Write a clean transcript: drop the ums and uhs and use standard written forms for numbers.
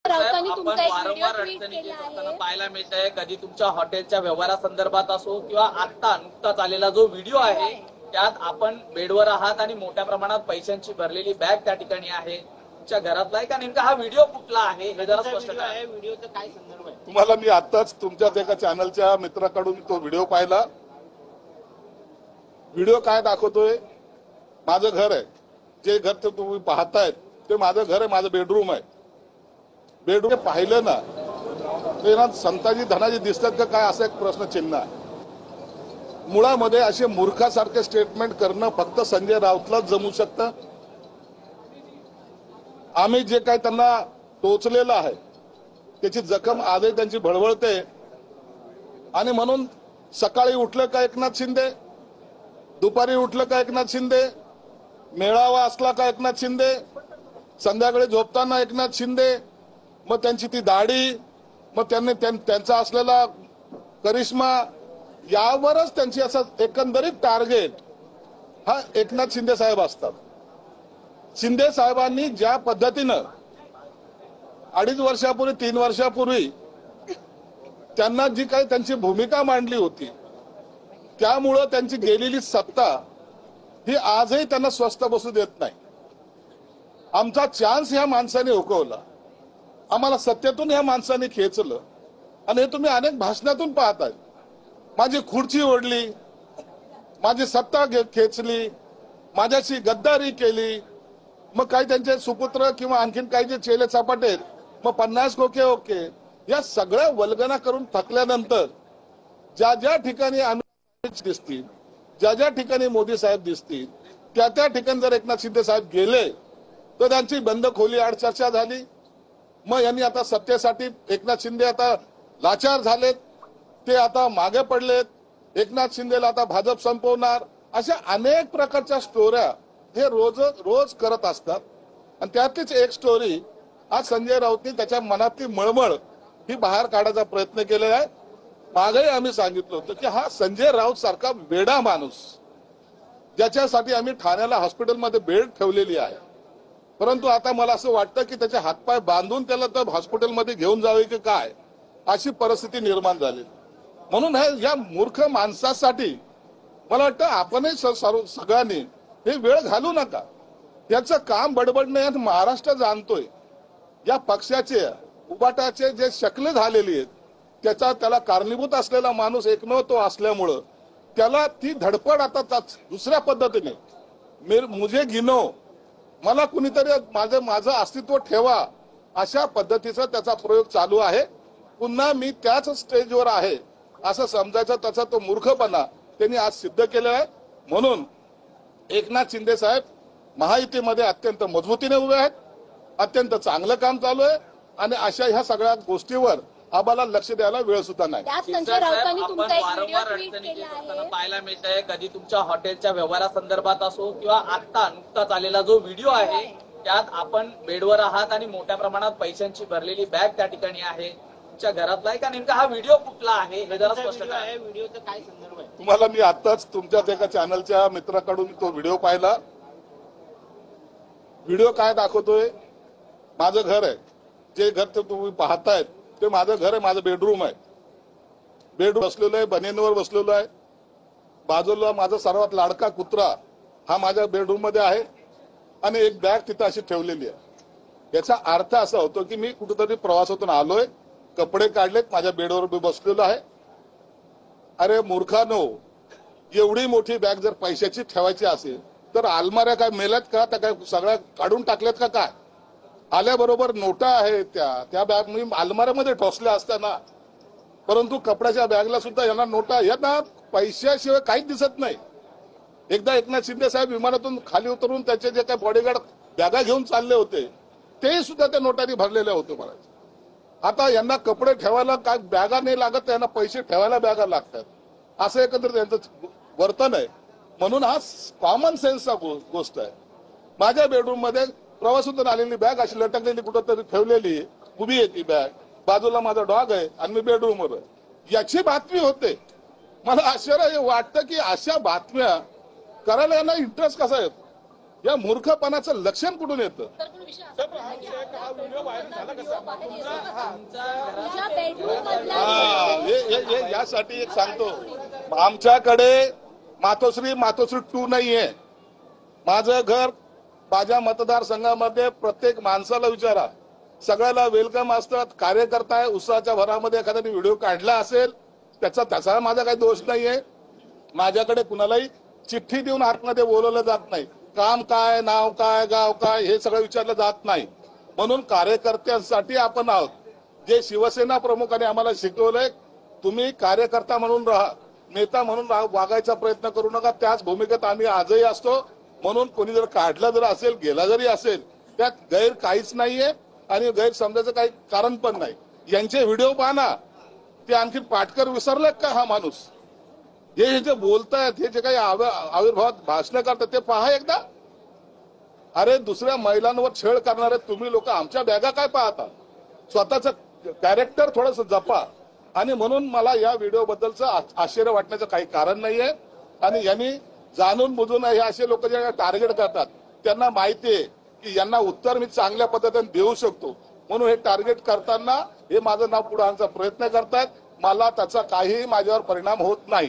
राऊतांनी तुमचा एक व्हिडिओ वारंवार ट्विट अडचणी केला येत असताना आहे. पाहायला मिळत आहे, कधी तुमच्या हॉटेलच्या व्यवहारासंदर्भात असो किंवा आता नुकताच आलेला जो व्हिडिओ आहे त्यात आपण बेडवर आहात आणि मोठ्या प्रमाणात पैशांची भरलेली बॅग त्या ठिकाणी आहे. तुमच्या घरातला आहे का नेमका हा व्हिडिओ कुठला आहे हे जरा स्पष्ट करा. व्हिडिओचा काय संदर्भ आहे? तुम्हाला मी आताच तुमच्याच एका चॅनलच्या मित्राकडून तो व्हिडिओ पाहिला. व्हिडिओ काय दाखवतोय? माझं घर आहे, जे घर ते तुम्ही पाहतायत ते माझं घर आहे, माझं बेडरूम आहे. बेडरूम पाहिलं ना ते ना संताजी धनाजी दिसतात का काय असा एक प्रश्नचिन्ह आहे. मुळामध्ये असे मूर्खासारखे स्टेटमेंट करणं फक्त संजय राऊतलाच जमू शकतं. आम्ही जे काय त्यांना टोचलेलं आहे त्याची जखम आजही त्यांची भळवळते आणि म्हणून सकाळी उठलं का एकनाथ शिंदे, दुपारी उठलं का एकनाथ शिंदे, मेळावा असला का एकनाथ शिंदे, संध्याकाळी झोपताना एकनाथ शिंदे, मग त्यांची ती दाढी, मग त्यांनी त्यांचा असलेला करिश्मा, यावरच त्यांची असं एकंदरीत टार्गेट हा एकनाथ शिंदे साहेब असतात. शिंदे साहेबांनी ज्या पद्धतीनं 2.5 वर्षापूर्वी 3 वर्षापूर्वी त्यांना जी काही त्यांची भूमिका मांडली होती त्यामुळं त्यांची गेलेली सत्ता ही आजही त्यांना स्वस्थ बसू देत नाही. आमचा चान्स ह्या माणसाने हुकवला, आम्हाला सत्तेतून ह्या माणसाने खेचलं आणि हे तुम्ही अनेक भाषणातून पाहताय. माझी खुर्ची ओढली, माझी सत्ता खेचली, माझ्याशी गद्दारी केली, मग काही त्यांचे सुपुत्र किंवा आणखीन काही जे चेले चपाटे मग 50 ओके या सगळ्या वल्गना करून थकल्यानंतर ज्या ज्या ठिकाणी अमित दिसतील, ज्या ज्या ठिकाणी मोदी साहेब दिसतील त्या त्या ठिकाणी जर एकनाथ शिंदे साहेब गेले तर त्यांची बंद खोली आड चर्चा झाली. मग यांनी आता सत्तेसाठी एकनाथ शिंदे आता लाचार झालेत, ते आता मागे पडलेत, एकनाथ शिंदेला आता भाजप संपवणार, अशा अनेक प्रकारच्या स्टोऱ्या हे रोज करत असतात. आणि त्यातलीच एक स्टोरी आज संजय राऊतनी त्याच्या मनातली मळमळ ही बाहेर काढायचा प्रयत्न केलेला आहे. मागेही आम्ही सांगितलं होतं की हा संजय राऊत सारखा वेडा माणूस ज्याच्यासाठी आम्ही ठाण्याला हॉस्पिटलमध्ये बेड ठेवलेली आहे, परंतु आता मला असं वाटतं की त्याचे हातपाय बांधून त्याला तर हॉस्पिटलमध्ये घेऊन जावे की काय अशी परिस्थिती निर्माण झाली. म्हणून या मूर्ख माणसासाठी मला वाटतं आपणही सगळ्यांनी हे वेळ घालू नका. याचं काम बडबडणे महाराष्ट्र जाणतोय. या पक्षाचे उबाटाचे जे शकले झालेली आहेत त्याला कारणीभूत असलेला माणूस एकमेव तो असल्यामुळं त्याला ती धडपड आता दुसऱ्या पद्धतीने मुझे गिनो, मला कुणीतरी माझं अस्तित्व ठेवा अशा पद्धतीचा त्याचा प्रयोग चालू आहे. पुन्हा मी त्याच स्टेजवर आहे असं समजायचा त्याचा तो मूर्खपणा त्यांनी आज सिद्ध केलेला आहे. म्हणून एकनाथ शिंदे साहेब महायुतीमध्ये अत्यंत मजबूतीने उभे आहेत, अत्यंत चांगलं काम चालू आहे आणि अशा ह्या सगळ्या गोष्टीवर आम्हाला लक्ष द्यायला वेळ सुद्धा नाही. संजय राऊतांनी तुमचा एक व्हिडिओ वारंवार ट्विट अडचणी केला येत असताना आहे. पाहायला मिळत आहे, कधी तुमच्या हॉटेलच्या व्यवहारासंदर्भात असो किंवा आता नुकताच आलेला जो व्हिडिओ आहे त्यात आपण बेडवर आहात आणि मोठ्या प्रमाणात पैशांची भरलेली बॅग त्या ठिकाणी आहे. तुमच्या घरातला आहे का नेमका हा व्हिडिओ कुठला आहे हे जरा स्पष्ट करा. व्हिडिओचा काय संदर्भ आहे? तुम्हाला मी आताच तुमच्याच एका चॅनलच्या मित्राकडून तो व्हिडिओ पाहिला. व्हिडिओ काय दाखवतोय? माझं घर आहे, जे घर ते तुम्ही पाहतायत ते माझं घर आहे, माझं बेडरूम आहे. बेडरूम बसलेलो आहे, बनियनवर बसलेलो आहे. बाजूला माझा सर्वात लाडका कुत्रा हा माझ्या बेडरूम मध्ये आहे आणि एक बॅग तिथं अशी ठेवलेली आहे. याचा अर्थ असा होतो की मी कुठेतरी प्रवासातून आलोय, कपडे काढलेत, माझ्या बेडवर मी बसलेलो आहे. अरे मूर्खानो, एवढी मोठी बॅग जर पैशाची ठेवायची असेल तर अलमाऱ्या काय मेल्यात का? त्या काय सगळ्या काढून टाकल्यात का काय? आल्याबरोबर नोटा आहेत त्या बॅग मी अलमाऱ्यामध्ये ठोसल्या असताना, परंतु कपड्याच्या बॅगला सुद्धा यांना नोटा, यांना पैशाशिवाय काहीच दिसत नाही. एकदा एकनाथ शिंदे साहेब विमानातून खाली उतरून त्याचे जे काही बॉडीगार्ड बॅगा घेऊन चालले होते ते सुद्धा त्या नोटांनी भरलेले होते महाराज. आता यांना कपडे ठेवायला काय बॅगा नाही लागत, यांना पैसे ठेवायला बॅगा लागतात, असं एकंदरीत त्यांचं वर्तन आहे. म्हणून हा कॉमन सेन्सचा गोष्ट आहे. माझ्या बेडरूम मध्ये प्रवासातून आलेली बॅग अशी लटकलेली कुठंतरी ठेवलेली उभी आहे ती बॅग, बाजूला माझा डॉग आहे आणि मी बेडरूमवर आहे. याची बातमी होते. मला आश्चर्य वाटतं की अशा बातम्या करायला यांना इंटरेस्ट कसा येतो. या मूर्खपणाचं लक्षण कुठून येतं? तर पण विषय असा आहे की आता व्हिडिओ बाहेर येतो का? तुझ्या बेडरूम मधला यासाठी एक सांगतो, आमच्याकडे मातोश्री 2 नाहीये. माझं घर माझ्या मतदारसंघामध्ये प्रत्येक माणसाला विचारा, सगळ्याला वेलकम असतात. कार्यकर्ता आहे, उत्साहाच्या भरामध्ये एखाद्याने व्हिडिओ काढला असेल त्याचा माझा काही दोष नाहीये. माझ्याकडे कुणालाही चिठ्ठी देऊन आतमध्ये बोलवलं जात नाही. काम काय, नाव काय, गाव काय हे सगळं विचारलं जात नाही. म्हणून कार्यकर्त्यांसाठी आपण आहोत. जे शिवसेना प्रमुखांनी आम्हाला शिकवलंय, तुम्ही कार्यकर्ता म्हणून राहा, नेता म्हणून वागायचा प्रयत्न करू नका. त्याच भूमिकेत आम्ही आजही असतो. म्हणून कोणी जर काढला जर असेल, गेला जरी असेल, त्यात गैर काहीच नाहीये आणि गैरसमजाचं काही कारण पण नाही. यांचे व्हिडिओ पहा ना, ते आणखी पाटकर विसरले का हा माणूस? हे जे बोलतायत, हे जे काही आविर्भावात भाषण करतात ते पहा एकदा. अरे दुसऱ्या महिलांवर छळ करणारे तुम्ही लोक आमच्या बॅगा काय पाहता? स्वतःचं कॅरेक्टर थोडंसं जपा. आणि म्हणून मला या व्हिडिओ बद्दलचं आश्चर्य वाटण्याचं काही कारण नाहीये. आणि यांनी जाणून बुजून हे असे लोक जे टार्गेट करतात त्यांना माहिती आहे की यांना उत्तर मी चांगल्या पद्धतीने देऊ शकतो. म्हणून हे टार्गेट करताना हे माझं नाव पुढे आणण्याचा प्रयत्न करतात. मला त्याचा काहीही माझ्यावर परिणाम होत नाही.